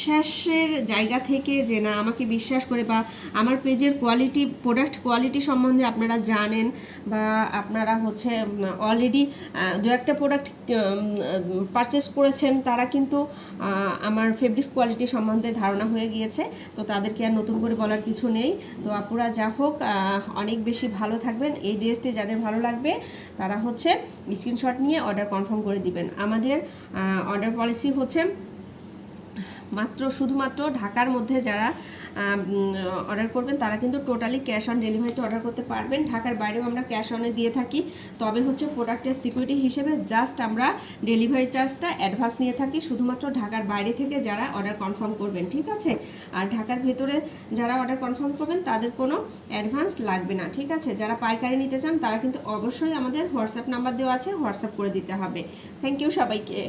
বিশ্বাসের জায়গা থেকে, যে না আমাকে বিশ্বাস করে বা আমার পেজের কোয়ালিটি, প্রোডাক্ট কোয়ালিটি সম্বন্ধে আপনারা জানেন, বা আপনারা হচ্ছে অলরেডি দু একটা প্রোডাক্ট পারচেস করেছেন, তারা কিন্তু আমার ফেব্রিক্স কোয়ালিটি সম্বন্ধে ধারণা হয়ে গিয়েছে। তো তাদেরকে আর নতুন করে বলার কিছু নেই। তো আপুরা যা হোক অনেক বেশি ভালো থাকবেন। এই ড্রেসটি যাদের ভালো লাগবে তারা হচ্ছে স্ক্রিনশট নিয়ে অর্ডার কনফার্ম করে দিবেন। আমাদের অর্ডার পলিসি হচ্ছে শুধুমাত্র ঢাকার মধ্যে যারা অর্ডার করবেন তারা কিন্তু টোটালি ক্যাশ অন ডেলিভারিতে অর্ডার করতে পারবেন। ঢাকার বাইরেও আমরা ক্যাশ অনে দিয়ে থাকি, তবে হচ্ছে প্রোডাক্টের সিকিউরিটি হিসেবে জাস্ট আমরা ডেলিভারি চার্জটা অ্যাডভান্স নিয়ে থাকি শুধুমাত্র ঢাকার বাইরে থেকে যারা অর্ডার কনফার্ম করবেন, ঠিক আছে। আর ঢাকার ভেতরে যারা অর্ডার কনফার্ম করবেন তাদের কোনো অ্যাডভান্স লাগবে না, ঠিক আছে। যারা পাইকারি নিতে চান তারা কিন্তু অবশ্যই আমাদের হোয়াটসঅ্যাপ নাম্বার দেওয়া আছে, হোয়াটসঅ্যাপ করে দিতে হবে। থ্যাংক ইউ সবাইকে।